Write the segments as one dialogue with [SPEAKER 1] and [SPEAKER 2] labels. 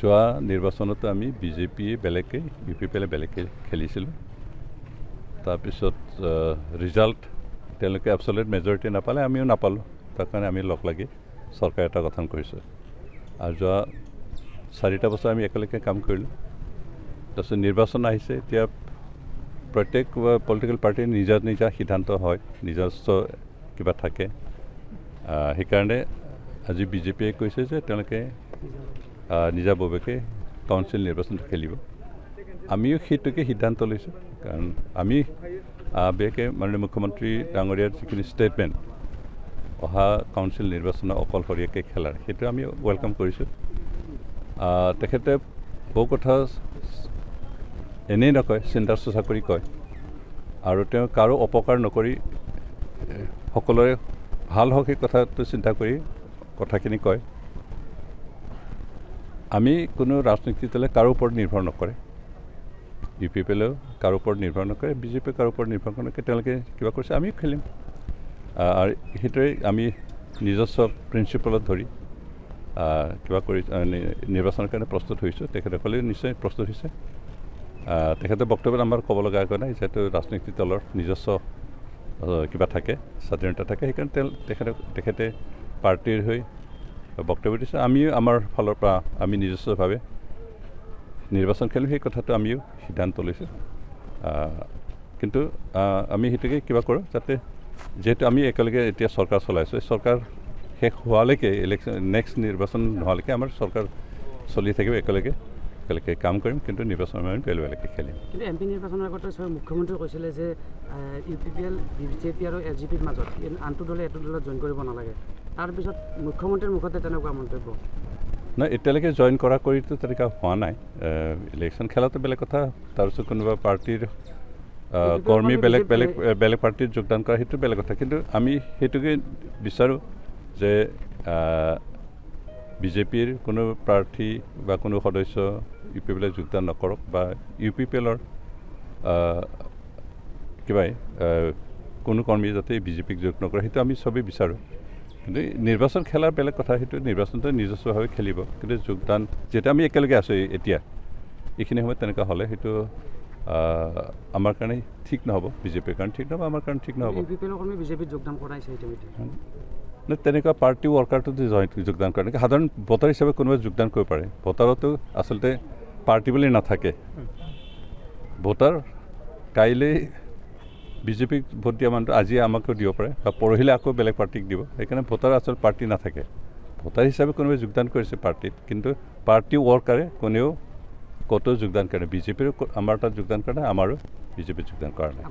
[SPEAKER 1] যোৱা নিৰ্বাচনতো আমি বিজেপি বেলেগে UPPL বেলেগে খেলিছিলোঁ তাৰপিছত ৰিজাল্ট তেওঁলোকে এবছলিউট মেজৰিটি নাপালে আমিও নাপালোঁ তাৰ কাৰণে আমি লগ লাগি চৰকাৰ এটা গঠন কৰিছোঁ আৰু যোৱা 4টা বছৰ আমি একেলগে কাম কৰিলোঁ তাৰপিছত নিৰ্বাচন আহিছে এতিয়া প্ৰত্যেক পলিটিকেল পাৰ্টিৰ নিজা নিজা সিদ্ধান্ত হয় নিজস্ব কিবা থাকে সেইকাৰণে আজি বিজেপিয়ে কৈছে যে তেওঁলোকে নিজাববীয়াকৈ কাউন্সিল নিৰ্বাচনটো খেলিব আমিও সেইটোকে সিদ্ধান্ত লৈছোঁ কাৰণ আমি বিশেষকৈ মাননীয় মুখ্যমন্ত্ৰী ডাঙৰীয়াৰ যিখিনি ষ্টেটমেণ্ট অহা কাউন্সিল নিৰ্বাচনৰ অকলশৰীয়াকৈ খেলাৰ সেইটো আমি ৱেলকাম কৰিছোঁ তেখেতে বহু কথা এনেই নকয় চিন্তা চৰ্চা কৰি কয় আৰু তেওঁ কাৰো অপকাৰ নকৰি সকলোৰে ভাল হওক সেই কথাটো চিন্তা কৰি কথাখিনি কয় আমি কোনো ৰাজনীতি দলে কাৰো ওপৰত নিৰ্ভৰ নকৰে UPPLও কাৰো ওপৰত নিৰ্ভৰ নকৰে বিজেপিয়ে কাৰো ওপৰত নিৰ্ভৰ নকৰে তেওঁলোকে কিবা কৰিছে আমিও খেলিম আৰু সেইটোৱে আমি নিজস্ব প্ৰিন্সিপলত ধৰি কিবা কৰি নিৰ্বাচনৰ কাৰণে প্ৰস্তুত হৈছোঁ তেখেতসকলেও নিশ্চয় প্ৰস্তুত হৈছে তেখেতে বক্তব্যত আমাৰ ক'ব লগা একো নাই যিহেতু ৰাজনৈতিক দলৰ নিজস্ব কিবা থাকে স্বাধীনতা থাকে সেইকাৰণে তেখেতে পাৰ্টিৰ হৈ বক্তব্য দিছে আমিও আমাৰ ফালৰ পৰা আমি নিজস্বভাৱে নিৰ্বাচন খেলিম সেই কথাটো আমিও সিদ্ধান্ত লৈছোঁ কিন্তু আমি সেইটোকে কিবা কৰোঁ যাতে যিহেতু আমি একেলগে এতিয়া চৰকাৰ চলাইছোঁ চৰকাৰ শেষ হোৱালৈকে ইলেকশ্যন নেক্সট নিৰ্বাচন নোহোৱালৈকে আমাৰ চৰকাৰ চলি থাকিব একেলগে কাম কৰিম কিন্তু নিৰ্বাচনৰ আমি বেলেগ বেলেগকৈ খেলিম
[SPEAKER 2] কিন্তু MP নিৰ্বাচনৰ আগতে মুখ্যমন্ত্ৰীয়ে কৈছিলে যে UPPL বিজেপি আৰু LGPৰ মাজত আনটো দলে এইটো দলত জইন কৰিব নালাগে তাৰপিছত মুখ্যমন্ত্ৰীৰ মুখতে তেনেকুৱা মন্তব্য
[SPEAKER 1] নাই এতিয়ালৈকে জইন কৰিতো তেনেকুৱা হোৱা নাই ইলেকশ্যন খেলাটো বেলেগ কথা তাৰপিছত কোনোবা পাৰ্টিৰ কৰ্মী বেলেগ পাৰ্টিত যোগদান কৰা সেইটো বেলেগ কথা কিন্তু আমি সেইটোকে বিচাৰোঁ যে বিজেপিৰ কোনো প্ৰাৰ্থী বা কোনো সদস্য UPPL যোগদান নকৰক বা UPPLৰ কিবাই কোনো কৰ্মী যাতে বিজেপিক যোগ নকৰে সেইটো আমি চবেই বিচাৰোঁ কিন্তু নিৰ্বাচন খেলাৰ বেলেগ কথা সেইটো নিৰ্বাচনটো নিজস্বভাৱে খেলিব কিন্তু যোগদান যিহেতু আমি একেলগে আছোঁ এতিয়া এইখিনি সময়ত তেনেকুৱা হ'লে সেইটো আমাৰ কাৰণে ঠিক নহ'ব বিজেপিৰ কাৰণে ঠিক নহ'ব আমাৰ কাৰণে ঠিক নহ'ব
[SPEAKER 2] বিজেপিত যোগদান কৰাইছে
[SPEAKER 1] তেনেকুৱা পাৰ্টি ৱৰ্কাৰটো যোগদান কৰে সাধাৰণ ভোটাৰ হিচাপে কোনোবাই যোগদান কৰিব পাৰে ভোটাৰতো আচলতে পাৰ্টি বুলি নাথাকে ভোটাৰ কাইলৈ বিজেপিক ভোট দিয়া মানুহটো আজি আমাকো দিব পাৰে বা পৰহিলে আকৌ বেলেগ পাৰ্টিক দিব সেইকাৰণে ভোটাৰ আচলতে পাৰ্টি নাথাকে ভোটাৰ হিচাপে কোনোবাই যোগদান কৰিছে পাৰ্টিত কিন্তু পাৰ্টি ৱৰ্কাৰে কোনেও ক'তো যোগদান কৰে বিজেপিৰো আমাৰ তাত যোগদান কৰা নাই আমাৰো বিজেপিত যোগদান কৰা নাই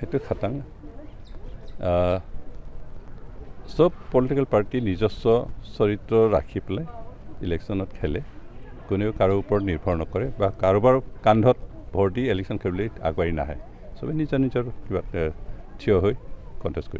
[SPEAKER 1] এইটো খাটাং চব পলিটিকেল পাৰ্টি নিজস্ব চৰিত্ৰ ৰাখি পেলাই ইলেকশ্যনত খেলে কোনেও কাৰো ওপৰত নিৰ্ভৰ নকৰে বা কাৰোবাৰ কান্ধত ভৰ দি ইলেকশ্যন খেলিবলৈ আগবাঢ়ি নাহে চবেই নিজৰ কিবা থিয় হৈ কণ্টেষ্ট কৰি